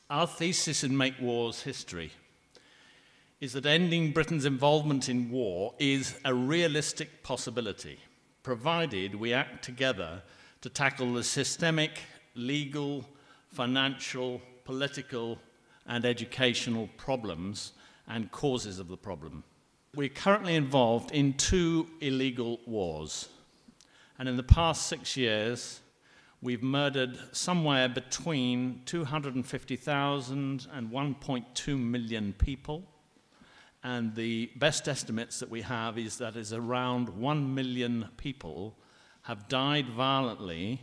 Our thesis in Make Wars History is that ending Britain's involvement in war is a realistic possibility, provided we act together to tackle the systemic, legal, financial, political, and educational problems and causes of the problem. We're currently involved in 2 illegal wars, and in the past 6 years, we've murdered somewhere between 250,000 and 1.2 million people, and the best estimates that we have is that around 1 million people have died violently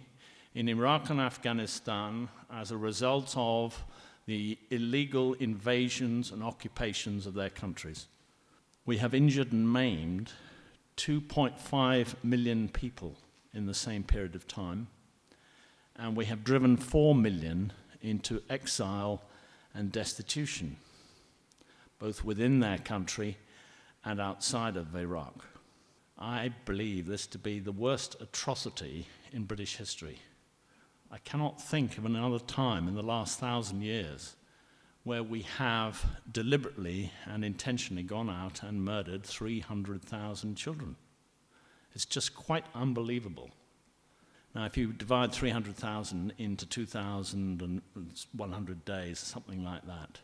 in Iraq and Afghanistan as a result of the illegal invasions and occupations of their countries. We have injured and maimed 2.5 million people in the same period of time, and we have driven 4 million into exile and destitution, both within their country and outside of Iraq. I believe this to be the worst atrocity in British history. I cannot think of another time in the last 1,000 years where we have deliberately and intentionally gone out and murdered 300,000 children. It's just quite unbelievable. Now, if you divide 300,000 into 2,100 days, something like that,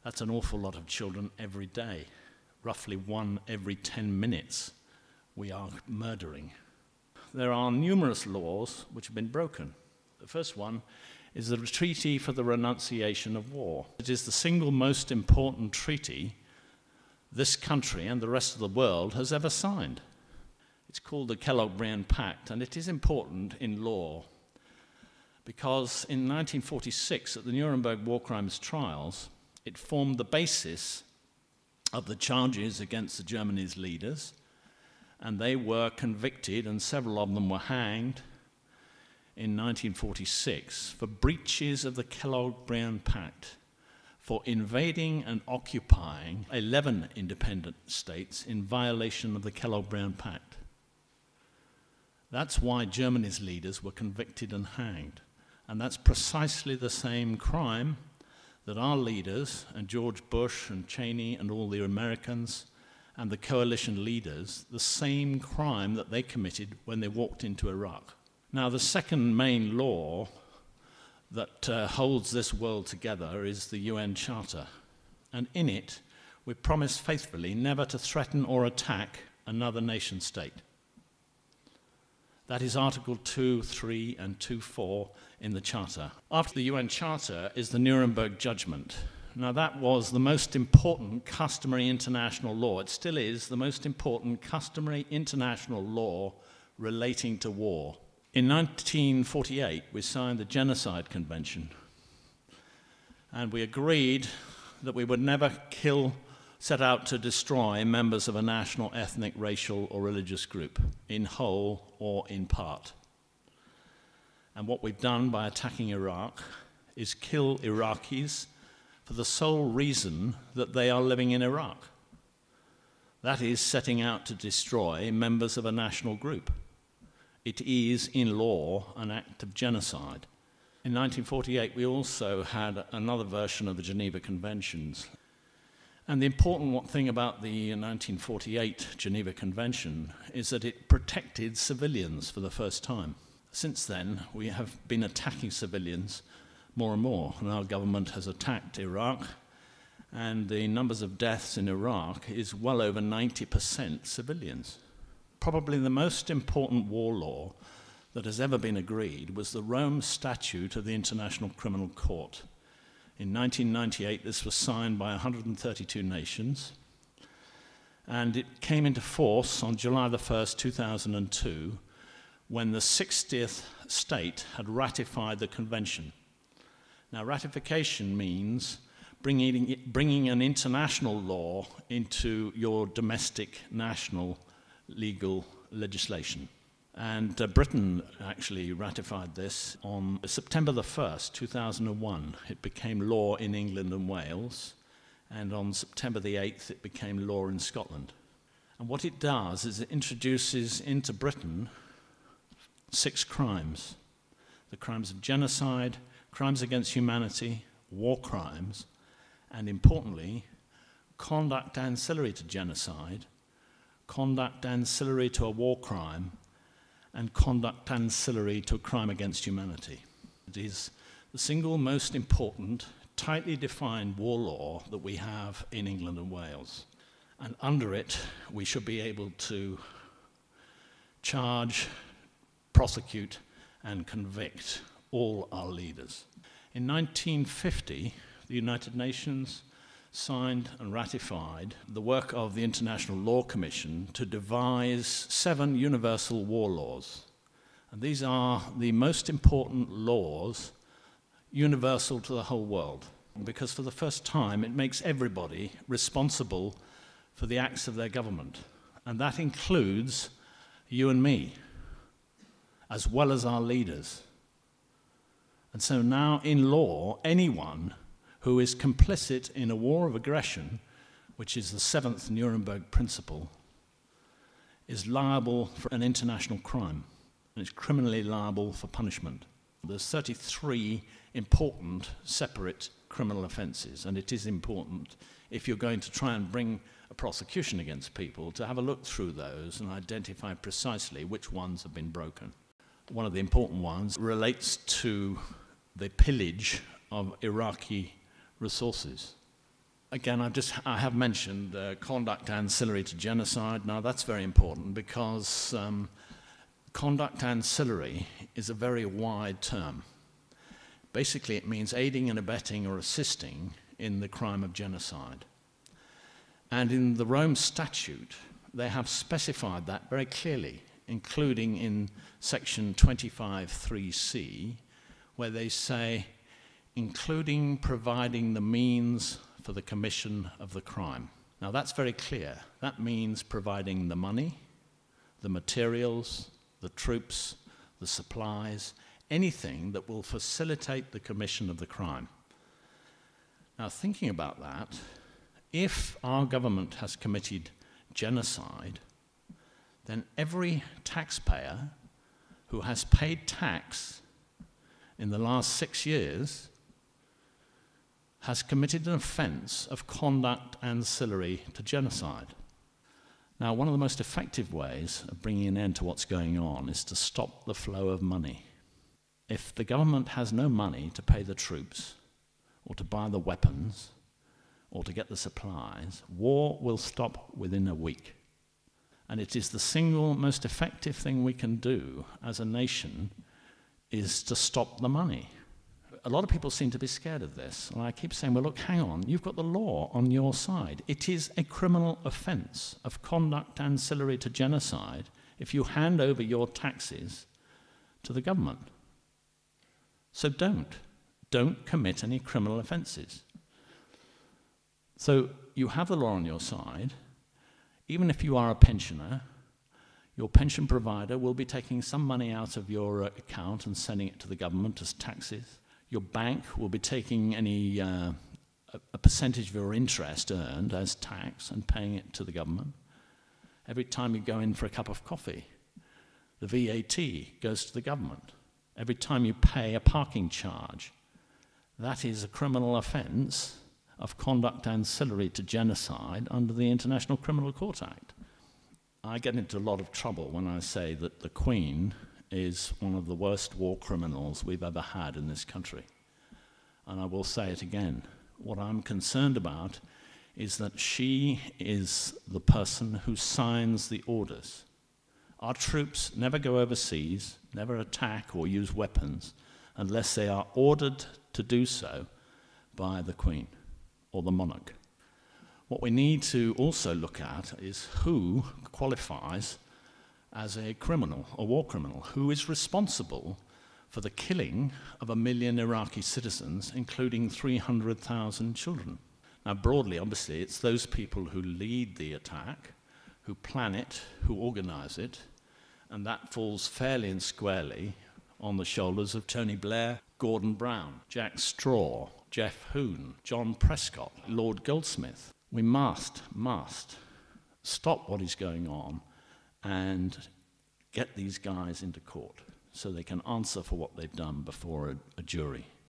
that's an awful lot of children every day. Roughly 1 every 10 minutes we are murdering. There are numerous laws which have been broken. The first one is the Treaty for the Renunciation of War. It is the single most important treaty this country and the rest of the world has ever signed. It's called the Kellogg-Briand Pact, and it is important in law because in 1946, at the Nuremberg war crimes trials, it formed the basis of the charges against the Germany's leaders, and they were convicted, and several of them were hanged in 1946 for breaches of the Kellogg-Briand Pact, for invading and occupying 11 independent states in violation of the Kellogg-Briand Pact. That's why Germany's leaders were convicted and hanged. And that's precisely the same crime that our leaders, and George Bush and Cheney and all the Americans and the coalition leaders, the same crime that they committed when they walked into Iraq. Now, the second main law that holds this world together is the UN Charter. And in it, we promise faithfully never to threaten or attack another nation state. That is Article 2, 3, and 2.4 in the Charter. After the UN Charter is the Nuremberg Judgment. Now, that was the most important customary international law. It still is the most important customary international law relating to war. In 1948, we signed the Genocide Convention, and we agreed that we would never set out to destroy members of a national, ethnic, racial, or religious group, in whole or in part. And what we've done by attacking Iraq is kill Iraqis for the sole reason that they are living in Iraq. That is setting out to destroy members of a national group. It is, in law, an act of genocide. In 1948, we also had another version of the Geneva Conventions. And the important thing about the 1948 Geneva Convention is that it protected civilians for the first time. Since then, we have been attacking civilians more and more, and our government has attacked Iraq, and the numbers of deaths in Iraq is well over 90% civilians. Probably the most important war law that has ever been agreed was the Rome Statute of the International Criminal Court. In 1998, this was signed by 132 nations, and it came into force on July the 1st, 2002, when the 60th state had ratified the convention. Now, ratification means bringing an international law into your domestic, national, legal legislation. And Britain actually ratified this on September the 1st, 2001. It became law in England and Wales, and on September the 8th, it became law in Scotland. And what it does is it introduces into Britain 6 crimes. The crimes of genocide, crimes against humanity, war crimes, and importantly, conduct ancillary to genocide, conduct ancillary to a war crime, and conduct ancillary to a crime against humanity. It is the single most important, tightly defined war law that we have in England and Wales. And under it, we should be able to charge, prosecute, and convict all our leaders. In 1950, the United Nations signed and ratified the work of the International Law Commission to devise 7 universal war laws. And these are the most important laws universal to the whole world, because for the first time it makes everybody responsible for the acts of their government. And that includes you and me, as well as our leaders. And so now in law, anyone who is complicit in a war of aggression, which is the 7th Nuremberg Principle, is liable for an international crime, and is criminally liable for punishment. There's 33 important separate criminal offences, and it is important, if you're going to try and bring a prosecution against people, to have a look through those and identify precisely which ones have been broken. One of the important ones relates to the pillage of Iraqi resources. Again, I have mentioned conduct ancillary to genocide. Now that's very important because conduct ancillary is a very wide term. Basically, it means aiding and abetting or assisting in the crime of genocide. And in the Rome Statute, they have specified that very clearly, including in section 25(3)(c), where they say, including providing the means for the commission of the crime. Now that's very clear. That means providing the money, the materials, the troops, the supplies, anything that will facilitate the commission of the crime. Now thinking about that, if our government has committed genocide, then every taxpayer who has paid tax in the last 6 years has committed an offence of conduct ancillary to genocide. Now, one of the most effective ways of bringing an end to what's going on is to stop the flow of money. If the government has no money to pay the troops, or to buy the weapons, or to get the supplies, war will stop within a week. And it is the single most effective thing we can do as a nation is to stop the money. A lot of people seem to be scared of this, and I keep saying, well, look, hang on, you've got the law on your side. It is a criminal offence of conduct ancillary to genocide if you hand over your taxes to the government. So don't commit any criminal offences. So you have the law on your side. Even if you are a pensioner, your pension provider will be taking some money out of your account and sending it to the government as taxes. Your bank will be taking a percentage of your interest earned as tax and paying it to the government. Every time you go in for a cup of coffee, the VAT goes to the government. Every time you pay a parking charge, that is a criminal offence of conduct ancillary to genocide under the International Criminal Court Act. I get into a lot of trouble when I say that the Queen is one of the worst war criminals we've ever had in this country. And I will say it again. What I'm concerned about is that she is the person who signs the orders. Our troops never go overseas, never attack or use weapons unless they are ordered to do so by the Queen or the monarch. What we need to also look at is who qualifies as a criminal, a war criminal, who is responsible for the killing of 1 million Iraqi citizens, including 300,000 children. Now, broadly, obviously, it's those people who lead the attack, who plan it, who organize it, and that falls fairly and squarely on the shoulders of Tony Blair, Gordon Brown, Jack Straw, Jeff Hoon, John Prescott, Lord Goldsmith. We must stop what is going on and get these guys into court so they can answer for what they've done before a jury.